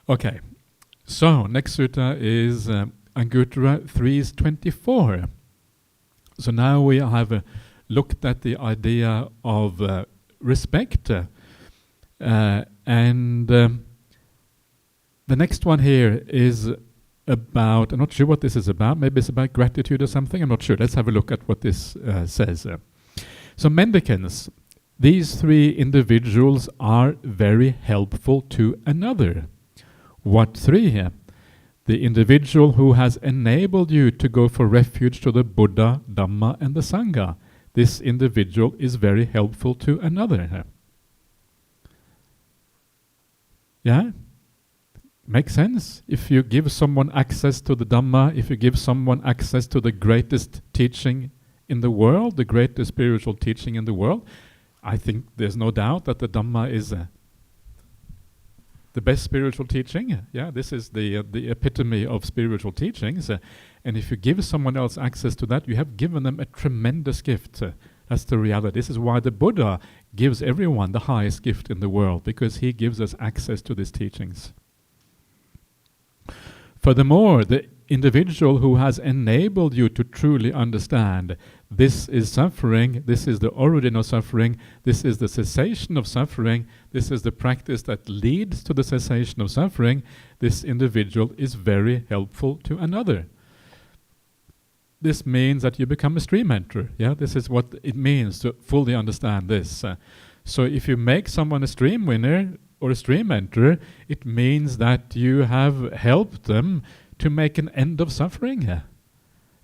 Okay, so next sutta is Anguttara 3:24. So now we have looked at the idea of respect, and the next one here is about, I'm not sure what this is about, maybe it's about gratitude or something, I'm not sure. Let's have a look at what this says. So mendicants, these three individuals are very helpful to another. What three here? The individual who has enabled you to go for refuge to the Buddha, Dhamma and the Sangha. This individual is very helpful to another. Yeah? Makes sense? If you give someone access to the Dhamma, if you give someone access to the greatest teaching in the world, the greatest spiritual teaching in the world, I think there's no doubt that the Dhamma is the best spiritual teaching. Yeah, this is the epitome of spiritual teachings. And if you give someone else access to that, you have given them a tremendous gift. That's the reality. This is why the Buddha gives everyone the highest gift in the world, because he gives us access to these teachings. Furthermore, the individual who has enabled you to truly understand this is suffering, this is the origin of suffering, this is the cessation of suffering, this is the practice that leads to the cessation of suffering, this individual is very helpful to another. This means that you become a stream enterer. Yeah, this is what it means to fully understand this. So if you make someone a stream winner or a stream enterer, it means that you have helped them to make an end of suffering.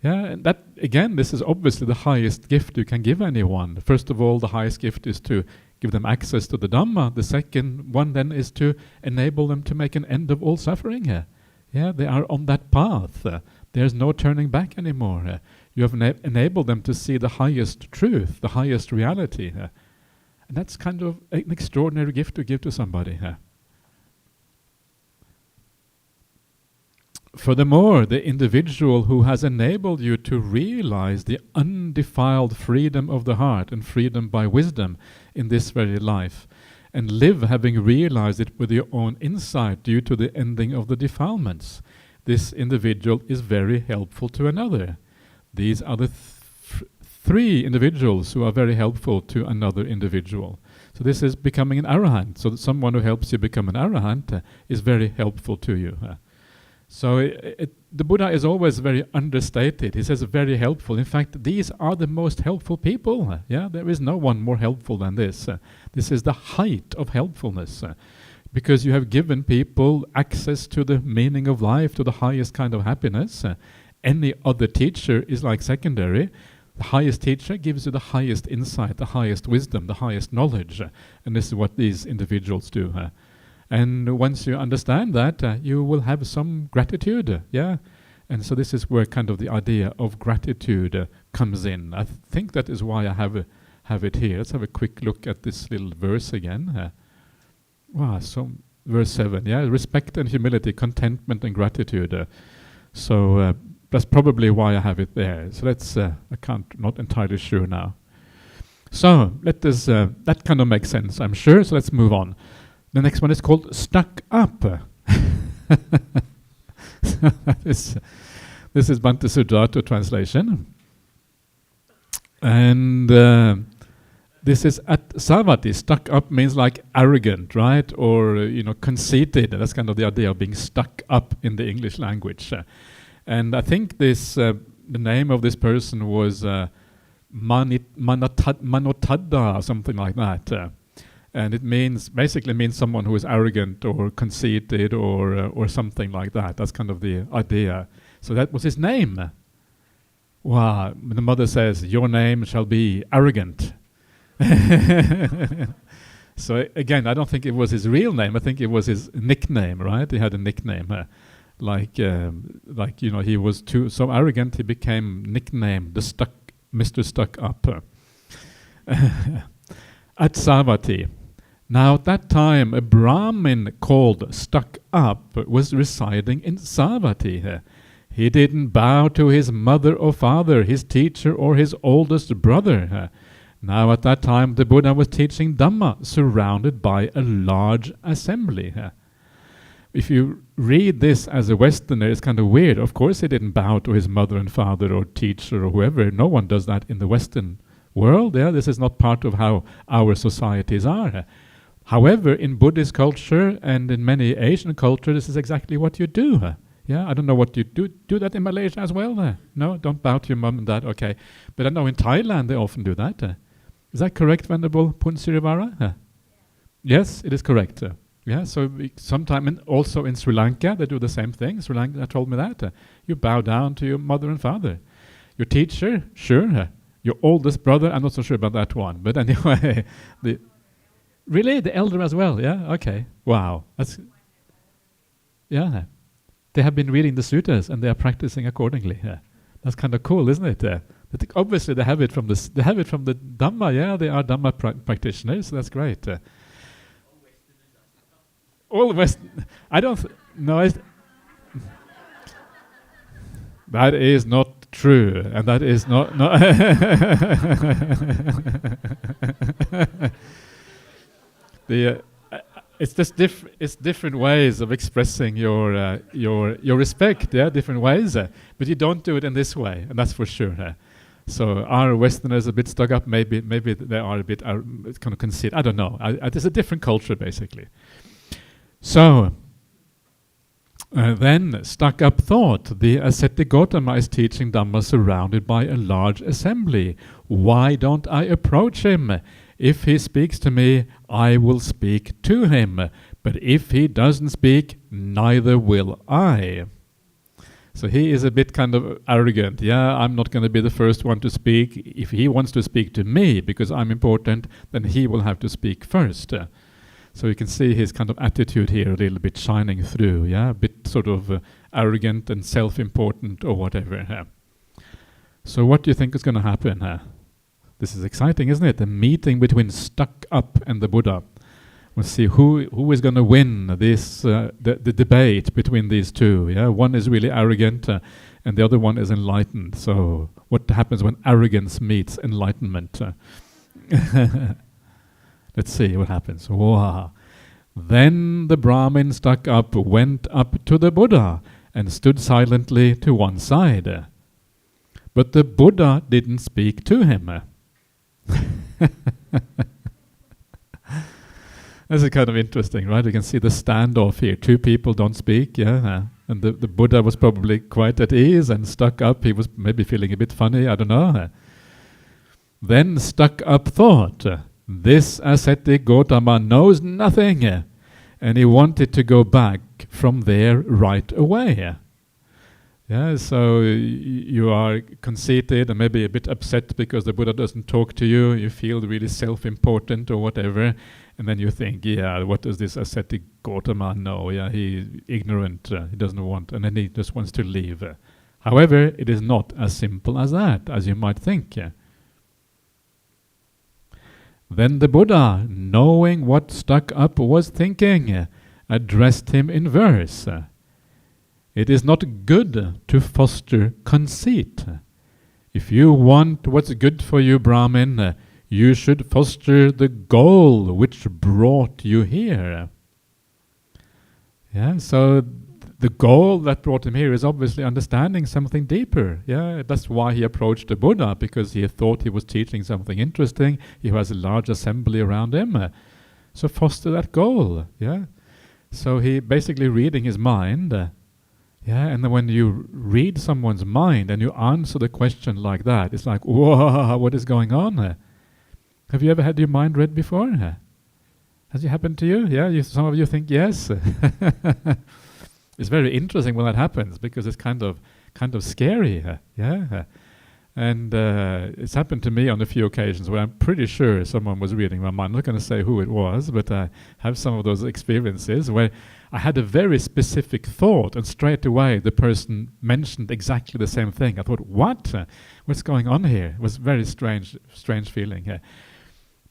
Yeah, and that, again, this is obviously the highest gift you can give anyone. First of all, the highest gift is to give them access to the Dhamma. The second one then is to enable them to make an end of all suffering. Yeah, they are on that path. There's no turning back anymore. You have enabled them to see the highest truth, the highest reality. And that's kind of an extraordinary gift to give to somebody. Furthermore, the individual who has enabled you to realize the undefiled freedom of the heart and freedom by wisdom in this very life, and live having realized it with your own insight due to the ending of the defilements, this individual is very helpful to another. These are the three individuals who are very helpful to another individual. So this is becoming an arahant. So that someone who helps you become an arahant is very helpful to you. So the Buddha is always very understated. He says very helpful. In fact, these are the most helpful people. Yeah, there is no one more helpful than this. This is the height of helpfulness. Because you have given people access to the meaning of life, to the highest kind of happiness. Any other teacher is like secondary. The highest teacher gives you the highest insight, the highest wisdom, the highest knowledge. And this is what these individuals do. And once you understand that, you will have some gratitude, yeah? And so this is where kind of the idea of gratitude comes in. I think that is why I have it here. Let's have a quick look at this little verse again. So verse 7, yeah? Respect and humility, contentment and gratitude. So that's probably why I have it there. So that's, not entirely sure now. So let us, that kind of makes sense, I'm sure, so let's move on. The next one is called stuck up. This is Bhante Sujato translation. And this is at Savati. Stuck up means like arrogant, right? Or, conceited. That's kind of the idea of being stuck up in the English language. And I think this, the name of this person was Mānatthaddhasutta, something like that. And it basically means someone who is arrogant or conceited or something like that. That's kind of the idea. So that was his name. Wow. The mother says, your name shall be arrogant. So again, I don't think it was his real name. I think it was his nickname, right? He had a nickname. He was so arrogant, he became nicknamed Mr. Stuck Up. At Savati. Now at that time, a Brahmin called Stuck Up was residing in Savati. He didn't bow to his mother or father, his teacher or his oldest brother. Now at that time, the Buddha was teaching Dhamma, surrounded by a large assembly. if you read this as a Westerner, it's kind of weird. Of course he didn't bow to his mother and father or teacher or whoever. No one does that in the Western world. Yeah, this is not part of how our societies are. However, in Buddhist culture and in many Asian cultures, this is exactly what you do. Yeah, I don't know what you do. Do that in Malaysia as well? No, don't bow to your mom and dad. Okay, but I know in Thailand they often do that. Is that correct, Venerable Punsirivara? Yes, it is correct. Yeah, so sometime, and also in Sri Lanka, they do the same thing. Sri Lanka told me that. You bow down to your mother and father. Your teacher, sure. Your oldest brother, I'm not so sure about that one. But anyway, really? The elder as well? Yeah, okay. Wow. Yeah. They have been reading the suttas and they are practicing accordingly. Yeah. That's kind of cool, isn't it? Obviously, they have it from the Dhamma. Yeah, they are Dhamma practitioners. So that's great. All West. I don't. No, that is not true, and that is not. It's just it's different ways of expressing your respect. Yeah, different ways. But you don't do it in this way, and that's for sure. So are Westerners a bit stuck up? Maybe they are a bit kind of conceited. I don't know. It's a different culture, basically. So, then stuck up thought, the ascetic Gautama is teaching Dhamma surrounded by a large assembly. Why don't I approach him? If he speaks to me, I will speak to him. But if he doesn't speak, neither will I. So he is a bit kind of arrogant. Yeah, I'm not going to be the first one to speak. If he wants to speak to me because I'm important, then he will have to speak first. So you can see his kind of attitude here a little bit shining through, yeah, a bit sort of arrogant and self-important or whatever. So what do you think is going to happen? This is exciting, isn't it? A meeting between Stuck Up and the Buddha. We'll see who is going to win this the debate between these two. Yeah, one is really arrogant and the other one is enlightened. So what happens when arrogance meets enlightenment? Let's see what happens. Wow. Then the Brahmin Stuck Up went up to the Buddha and stood silently to one side. But the Buddha didn't speak to him. This is kind of interesting, right? You can see the standoff here. Two people don't speak, yeah. And the Buddha was probably quite at ease and Stuck Up. He was maybe feeling a bit funny, I don't know. Then Stuck Up thought, this ascetic Gautama knows nothing, and he wanted to go back from there right away. Yeah, so you are conceited and maybe a bit upset because the Buddha doesn't talk to you. You feel really self-important or whatever, and then you think, yeah, what does this ascetic Gautama know? Yeah, he's ignorant. He doesn't want, and then he just wants to leave. However, it is not as simple as that, as you might think. Then the Buddha, knowing what Stuck Up was thinking, addressed him in verse. It is not good to foster conceit. If you want what's good for you, Brahmin, you should foster the goal which brought you here. Yeah, so the goal that brought him here is obviously understanding something deeper. Yeah, that's why he approached the Buddha, because he thought he was teaching something interesting. He has a large assembly around him. So foster that goal. Yeah, so he basically reading his mind. Yeah, and then when you read someone's mind and you answer the question like that, it's like, whoa, what is going on? Have you ever had your mind read before? Has it happened to you? Yeah, some of you think yes. It's very interesting when that happens because it's kind of scary. Yeah, and it's happened to me on a few occasions where I'm pretty sure someone was reading my mind. I'm not going to say who it was, but I have some of those experiences where I had a very specific thought, and straight away the person mentioned exactly the same thing. I thought, what? What's going on here? It was very strange feeling.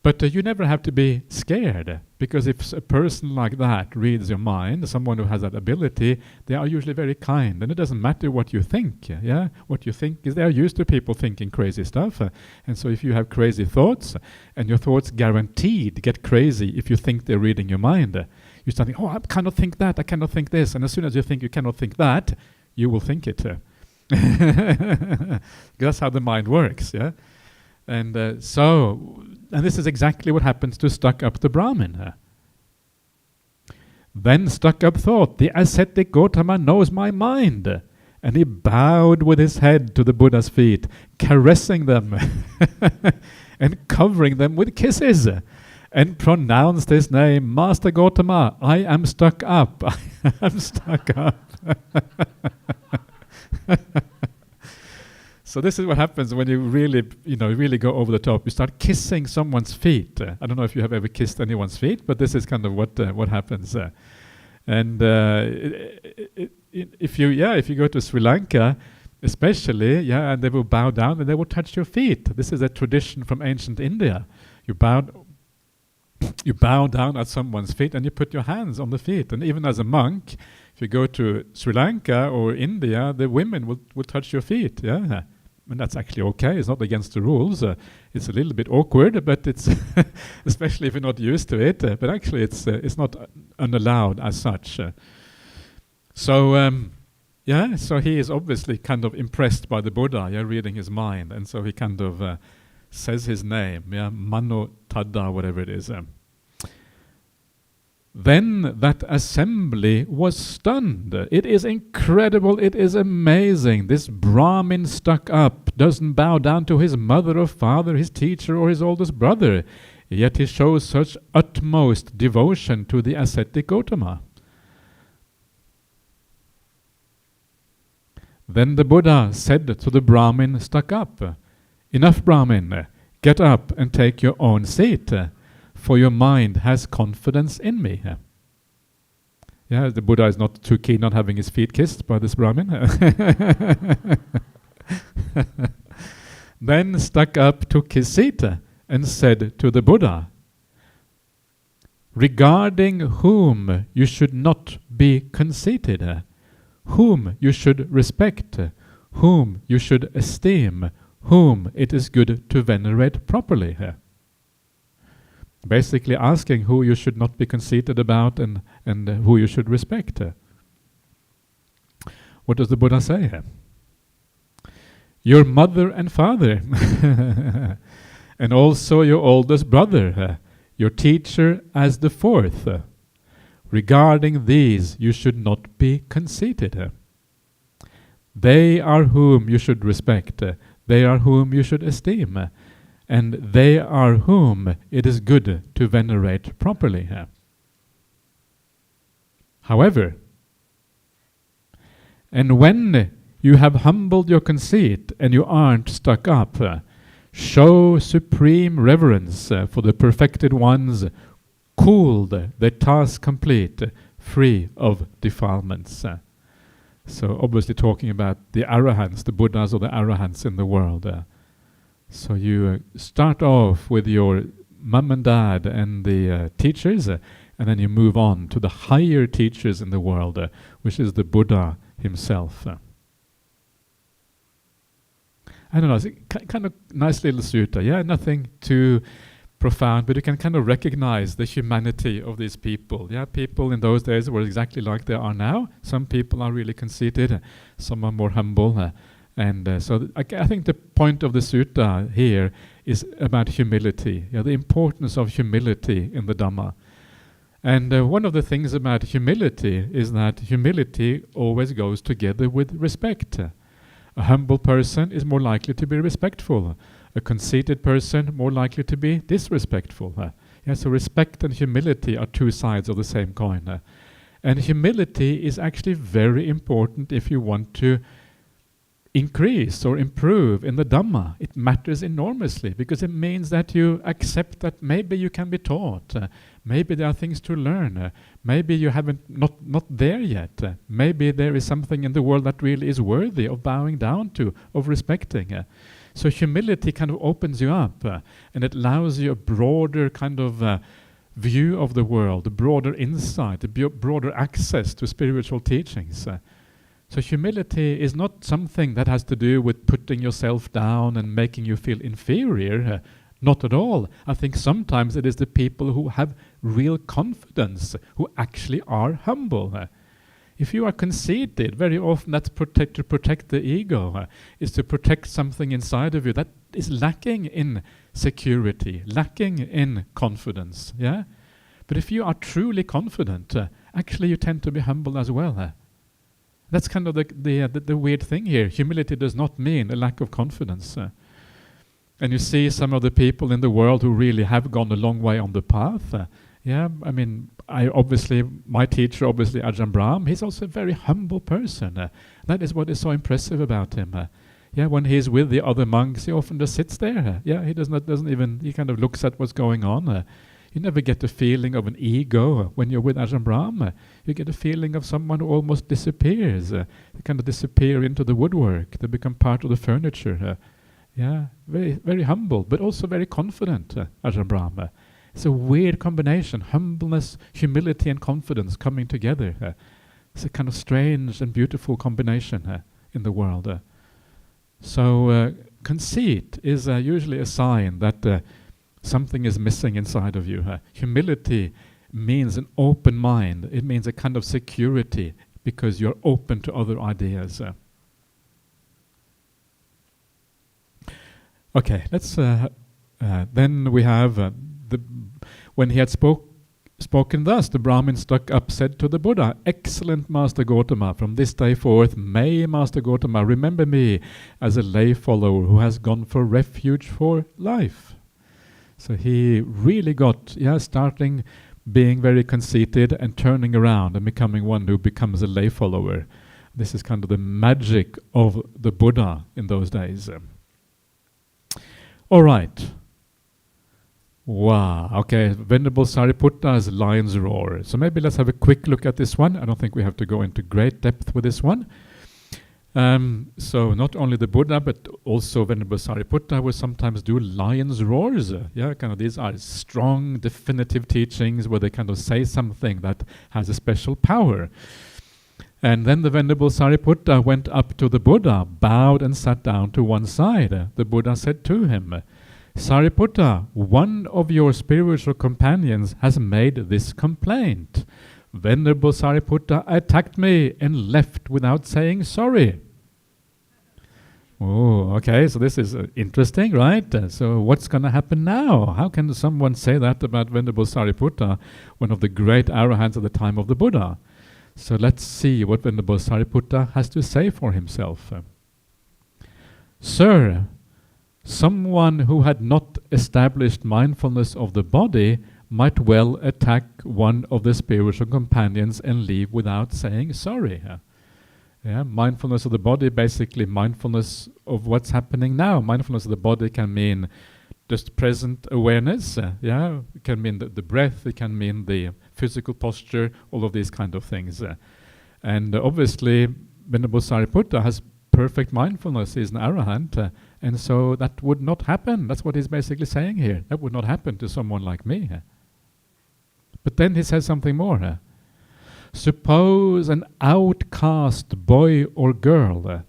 But you never have to be scared, because if a person like that reads your mind, someone who has that ability, they are usually very kind, and it doesn't matter what you think. Yeah, what you think is they are used to people thinking crazy stuff, and so if you have crazy thoughts, and your thoughts guaranteed get crazy if you think they're reading your mind, You start thinking, oh, I cannot think that, I cannot think this. And as soon as you think you cannot think that, you will think it. That's how the mind works, yeah? And this is exactly what happens to stuck-up the Brahmin. Then stuck-up thought, the ascetic Gautama knows my mind. And he bowed with his head to the Buddha's feet, caressing them and covering them with kisses, and pronounced his name, Master Gautama, I am stuck up. I am stuck up. So this is what happens when you really go over the top. You start kissing someone's feet. I don't know if you have ever kissed anyone's feet, but this is kind of what happens. And if you go to Sri Lanka, especially, and they will bow down and they will touch your feet. This is a tradition from ancient India. You bow down at someone's feet and you put your hands on the feet. And even as a monk, if you go to Sri Lanka or India, the women will touch your feet. Yeah, and that's actually okay. It's not against the rules. It's a little bit awkward, but it's especially if you're not used to it. But actually, it's not unallowed as such. So he is obviously kind of impressed by the Buddha, reading his mind, and so he kind of says his name, Mānatthaddhasutta, whatever it is. Then that assembly was stunned. It is incredible, it is amazing. This Brahmin stuck up, doesn't bow down to his mother or father, his teacher or his oldest brother, yet he shows such utmost devotion to the ascetic Gautama. Then the Buddha said to the Brahmin stuck up, enough, Brahmin, get up and take your own seat, for your mind has confidence in me. The Buddha is not too keen on having his feet kissed by this Brahmin. Then stuck up took his seat and said to the Buddha, regarding whom you should not be conceited, whom you should respect, whom you should esteem, whom it is good to venerate properly. Basically asking who you should not be conceited about and who you should respect. What does the Buddha say here? Your mother and father, and also your oldest brother, your teacher as the fourth. Regarding these you should not be conceited. They are whom you should respect, they are whom you should esteem, and they are whom it is good to venerate properly. However, and when you have humbled your conceit and you aren't stuck up, show supreme reverence for the perfected ones, cooled, their task complete, free of defilements. So obviously talking about the arahants, the Buddhas or the arahants in the world. So you start off with your mum and dad and the teachers, and then you move on to the higher teachers in the world, which is the Buddha himself. I don't know, it's a kind of nice little sutta, nothing too profound, but you can kind of recognize the humanity of these people. People in those days were exactly like they are now. Some people are really conceited, some are more humble. So I think the point of the sutta here is about humility, the importance of humility in the Dhamma. And one of the things about humility is that humility always goes together with respect. A humble person is more likely to be respectful. A conceited person more likely to be disrespectful. So respect and humility are two sides of the same coin. And humility is actually very important if you want to increase or improve in the Dhamma. It matters enormously because it means that you accept that maybe you can be taught, maybe there are things to learn, maybe you haven't not there yet, maybe there is something in the world that really is worthy of bowing down to, of respecting. So humility kind of opens you up and it allows you a broader kind of view of the world, a broader insight, a broader access to spiritual teachings. So humility is not something that has to do with putting yourself down and making you feel inferior. Not at all. I think sometimes it is the people who have real confidence, who actually are humble. If you are conceited, very often that's to protect the ego, is to protect something inside of you that is lacking in security, lacking in confidence. Yeah, but if you are truly confident, actually you tend to be humble as well. That's kind of the weird thing here. Humility does not mean a lack of confidence. And you see some of the people in the world who really have gone a long way on the path. I mean, my teacher, Ajahn Brahm, he's also a very humble person. That is what is so impressive about him. When he's with the other monks, he often just sits there. He doesn't even, he kind of looks at what's going on. You never get the feeling of an ego when you're with Ajahn Brahm. You get a feeling of someone who almost disappears. They kind of disappear into the woodwork. They become part of the furniture. Very, very humble, but also very confident, Ajahn Brahm. It's a weird combination, humbleness, humility and confidence coming together. It's a kind of strange and beautiful combination in the world. So conceit is usually a sign that something is missing inside of you. Humility means an open mind. It means a kind of security because you're open to other ideas. Okay, let's. Then we have when he had spoken thus, the Brahmin stuck up, said to the Buddha, "Excellent Master Gautama, from this day forth, may Master Gautama remember me as a lay follower who has gone for refuge for life." So he really got, starting being very conceited and turning around and becoming one who becomes a lay follower. This is kind of the magic of the Buddha in those days. All right. Wow. Okay. Venerable Sariputta's lion's roar. So maybe let's have a quick look at this one. I don't think we have to go into great depth with this one. So not only the Buddha, but also Venerable Sariputta will sometimes do lion's roars. Kind of these are strong, definitive teachings where they kind of say something that has a special power. And then the Venerable Sariputta went up to the Buddha, bowed and sat down to one side. The Buddha said to him, "Sariputta, one of your spiritual companions has made this complaint. Venerable Sariputta attacked me and left without saying sorry." Oh, okay, so this is interesting, right? So what's going to happen now? How can someone say that about Venerable Sariputta, one of the great arahants at the time of the Buddha? So let's see what Venerable Sariputta has to say for himself. "Sir, someone who had not established mindfulness of the body might well attack one of the spiritual companions and leave without saying sorry." Mindfulness of the body, basically mindfulness of what's happening now. Mindfulness of the body can mean just present awareness. It can mean the breath, it can mean the physical posture, all of these kind of things. And obviously, Venerable Sariputta has perfect mindfulness. He's an arahant, and so that would not happen. That's what he's basically saying here. That would not happen to someone like me. But then he says something more. "Suppose an outcast boy or girl,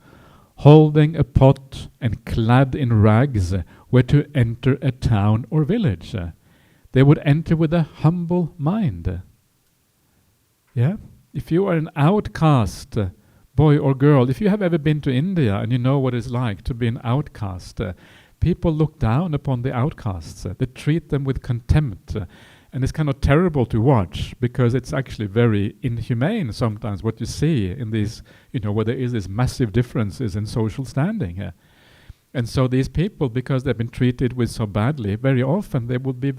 holding a pot and clad in rags, were to enter a town or village. They would enter with a humble mind." If you are an outcast boy or girl, if you have ever been to India and you know what it's like to be an outcast, people look down upon the outcasts. They treat them with contempt. And it's kind of terrible to watch because it's actually very inhumane sometimes what you see in these, where there is these massive differences in social standing. And so these people, because they've been treated with so badly, very often they will be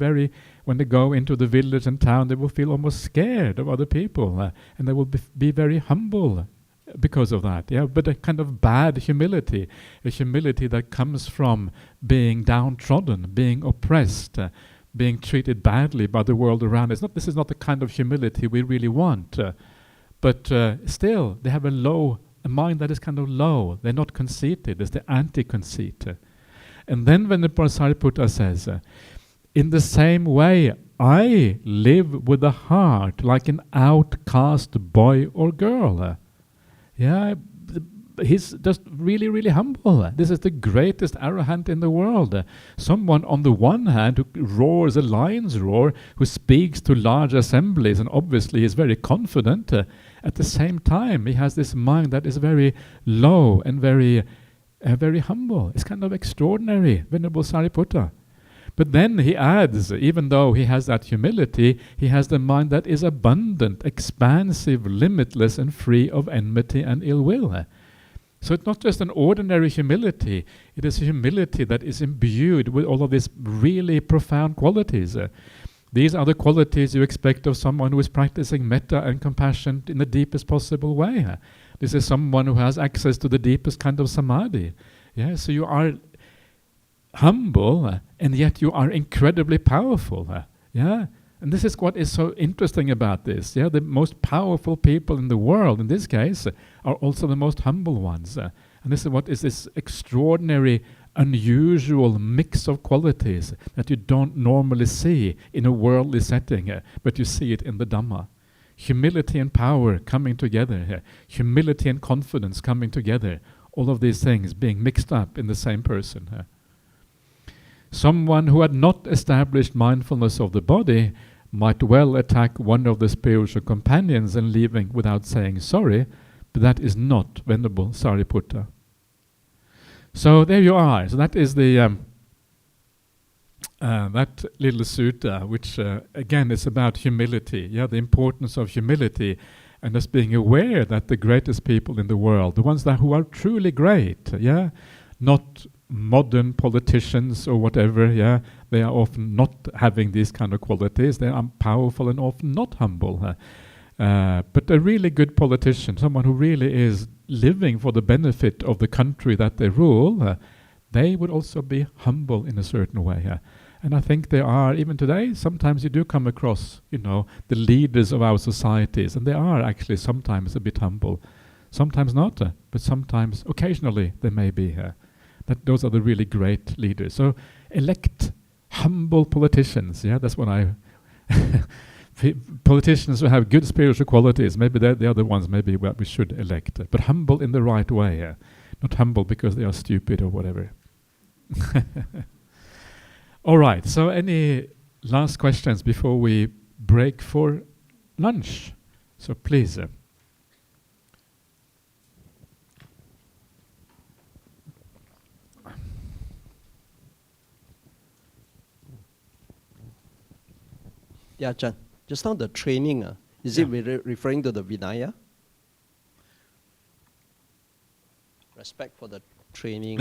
when they go into the village and town, they will feel almost scared of other people. And they will be very humble because of that. But a kind of bad humility, a humility that comes from being downtrodden, being oppressed, being treated badly by the world around. This is not the kind of humility we really want. But still, they have a mind that is kind of low. They're not conceited. It's the anti-conceit. And then when the Sariputta says, "In the same way, I live with a heart like an outcast boy or girl." he's just really, really humble. This is the greatest arahant in the world. Someone on the one hand who roars a lion's roar, who speaks to large assemblies and obviously is very confident. At the same time, he has this mind that is very low and very humble. It's kind of extraordinary, Venerable Sariputta. But then he adds, even though he has that humility, he has the mind that is abundant, expansive, limitless, and free of enmity and ill will. So it's not just an ordinary humility, it is a humility that is imbued with all of these really profound qualities. These are the qualities you expect of someone who is practicing metta and compassion in the deepest possible way. This is someone who has access to the deepest kind of samadhi. Yeah, so you are humble, and yet you are incredibly powerful. Yeah, and this is what is so interesting about this. Yeah, the most powerful people in the world, in this case, are also the most humble ones. And this is what is this extraordinary, unusual mix of qualities that you don't normally see in a worldly setting, but you see it in the Dhamma. Humility and power coming together, humility and confidence coming together, all of these things being mixed up in the same person. Someone who had not established mindfulness of the body might well attack one of the spiritual companions and leaving without saying sorry, but that is not Venerable Sariputta. So there you are. So that is the that little sutta, which again is about humility. Yeah, the importance of humility, and just being aware that the greatest people in the world, the ones who are truly great, yeah, not modern politicians or whatever, yeah, they are often not having these kind of qualities. They are powerful and often not humble. But a really good politician, someone who really is living for the benefit of the country that they rule, they would also be humble in a certain way. And I think they are, even today, sometimes you do come across, the leaders of our societies, and they are actually sometimes a bit humble. Sometimes not, but sometimes, occasionally, they may be. Those are the really great leaders. So elect humble politicians. Yeah, that's what I... politicians who have good spiritual qualities, maybe they're the other ones maybe what we should elect. But humble in the right way. Not humble because they are stupid or whatever. All right, so any last questions before we break for lunch? So please. Yeah, Ajahn. Just now the training, is it referring to the Vinaya? Respect for the training.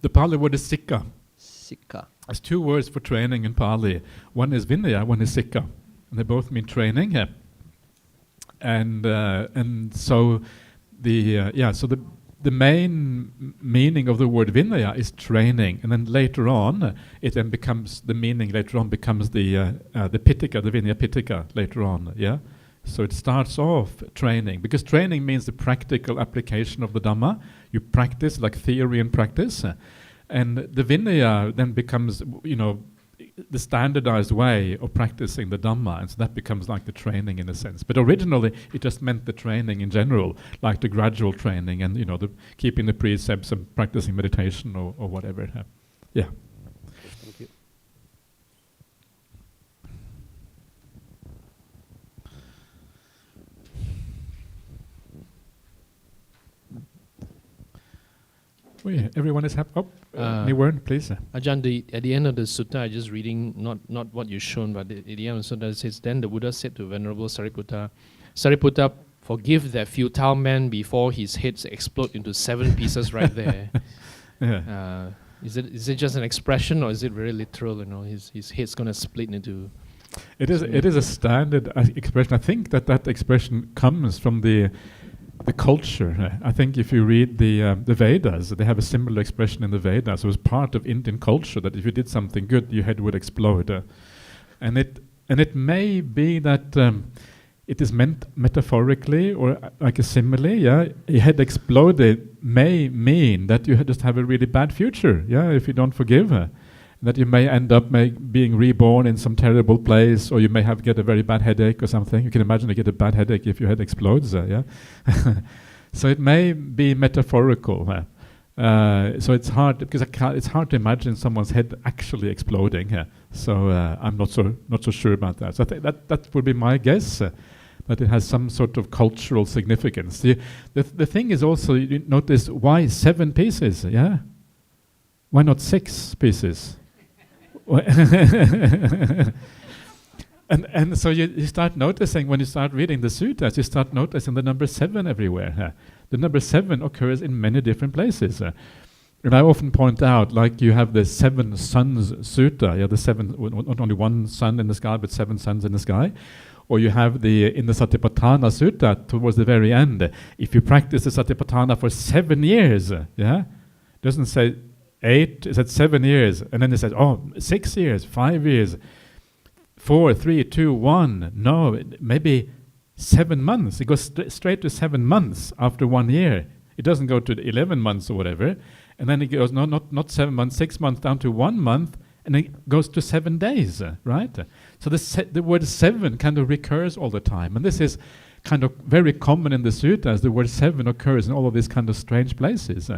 The Pali word is Sikha. Sikha. There's two words for training in Pali. One is Vinaya, one is Sikha. And they both mean training. And so the main meaning of the word Vinaya is training, and then later on, it then becomes the meaning. Later on, becomes the Pitaka, the Vinaya Pitaka. Later on, yeah. So it starts off training, because training means the practical application of the Dhamma. You practice like theory and practice, and the Vinaya then becomes, the standardized way of practicing the Dhamma, and so that becomes like the training in a sense. But originally, it just meant the training in general, like the gradual training, and the keeping the precepts and practicing meditation or whatever. Yeah. Thank you. Everyone is happy. Niwern, please. Ajahn, at the end of the sutta, I just reading not what you've shown, but at the end of the sutta it says, then the Buddha said to Venerable Sariputta, Sariputta, forgive that futile man before his heads explode into 7 pieces right there. Yeah. Is it just an expression, or is it very literal? His head's going to split into... It is a standard expression. I think that expression comes from the culture. I think if you read the Vedas, they have a similar expression in the Vedas. It was part of Indian culture that if you did something good, your head would explode. And it may be that it is meant metaphorically or like a simile. Yeah, your head exploded may mean that you just have a really bad future. Yeah, if you don't forgive her. That you may end up being reborn in some terrible place, or you may get a very bad headache or something. You can imagine you get a bad headache if your head explodes. Yeah. So it may be metaphorical. So it's hard because it's hard to imagine someone's head actually exploding. So I'm not so sure about that. So I think that would be my guess. That it has some sort of cultural significance. The thing is also, you notice, why 7 pieces? Yeah, why not 6 pieces? And so you start noticing, when you start reading the suttas, you start noticing the number 7 everywhere. The number 7 occurs in many different places. And I often point out, like you have the 7 suns sutta, the 7, not only one sun in the sky, but 7 suns in the sky. Or you have in the Satipatthana Sutta, towards the very end, if you practice the Satipatthana for 7 years, it doesn't say 8, it said 7 years. And then it says, 6 years, 5 years, 4, 3, 2, 1. No, maybe 7 months. It goes straight to 7 months after 1 year. It doesn't go to 11 months or whatever. And then it goes, not 7 months, 6 months down to 1 month, and it goes to 7 days, right? So the word 7 kind of recurs all the time. And this is kind of very common in the suttas. The word 7 occurs in all of these kind of strange places.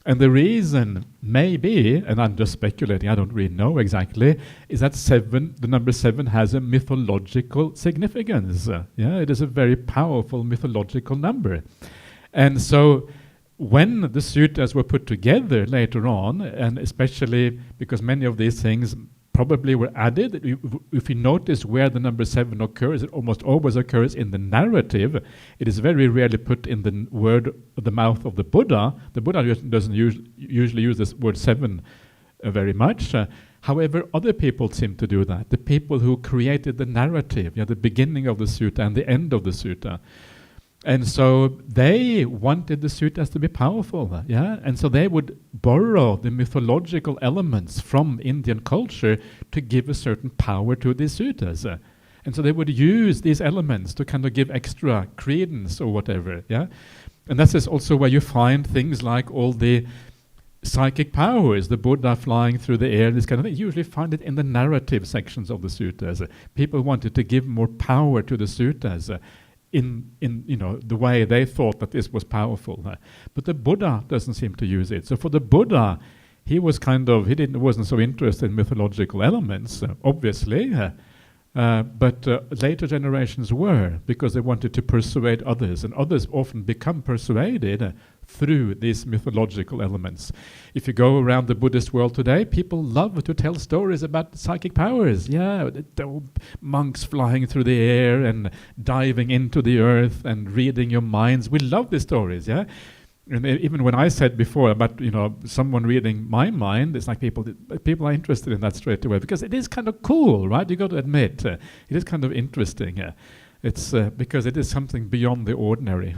And the reason may be, and I'm just speculating, I don't really know exactly, is that the number 7 has a mythological significance. It is a very powerful mythological number. And so when the suttas were put together later on, and especially because many of these things probably were added, if you notice where the number 7 occurs, it almost always occurs in the narrative. It is very rarely put in the mouth of the Buddha. The Buddha doesn't usually use this word 7 very much. However, other people seem to do that. The people who created the narrative, the beginning of the sutta and the end of the sutta. And so they wanted the suttas to be powerful, and so they would borrow the mythological elements from Indian culture to give a certain power to these suttas. And so they would use these elements to kind of give extra credence or whatever, And that is also where you find things like all the psychic powers, the Buddha flying through the air, this kind of thing. You usually find it in the narrative sections of the suttas. People wanted to give more power to the suttas. In the way they thought that this was powerful, but the Buddha doesn't seem to use it. So for the Buddha, he wasn't so interested in mythological elements, obviously, but later generations were, because they wanted to persuade others, and others often become persuaded through these mythological elements. If you go around the Buddhist world today, people love to tell stories about psychic powers. The monks flying through the air and diving into the earth and reading your minds. We love these stories, And even when I said before about someone reading my mind, it's like people are interested in that straight away, because it is kind of cool, right? You got to admit, it is kind of interesting. It's because it is something beyond the ordinary.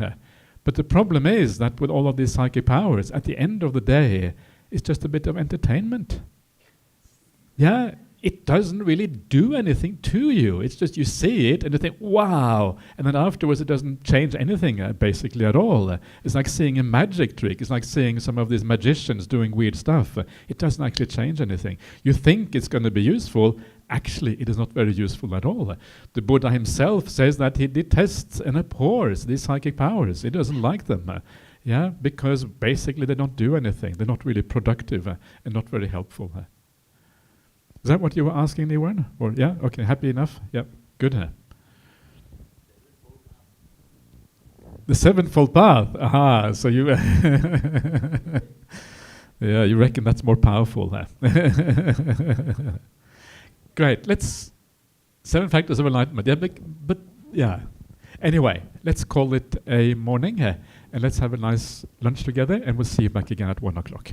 But the problem is that with all of these psychic powers, at the end of the day, it's just a bit of entertainment. It doesn't really do anything to you. It's just you see it and you think, wow. And then afterwards it doesn't change anything basically at all. It's like seeing a magic trick. It's like seeing some of these magicians doing weird stuff. It doesn't actually change anything. You think it's going to be useful. Actually, it is not very useful at all. The Buddha himself says that he detests and abhors these psychic powers. He doesn't like them. Because basically they don't do anything. They're not really productive and not very helpful. Is that what you were asking, Niwan? Or okay, happy enough? Good. The sevenfold path. Aha, so you you reckon that's more powerful. Great. 7 factors of enlightenment. But Anyway, let's call it a morning and let's have a nice lunch together, and we'll see you back again at 1 o'clock.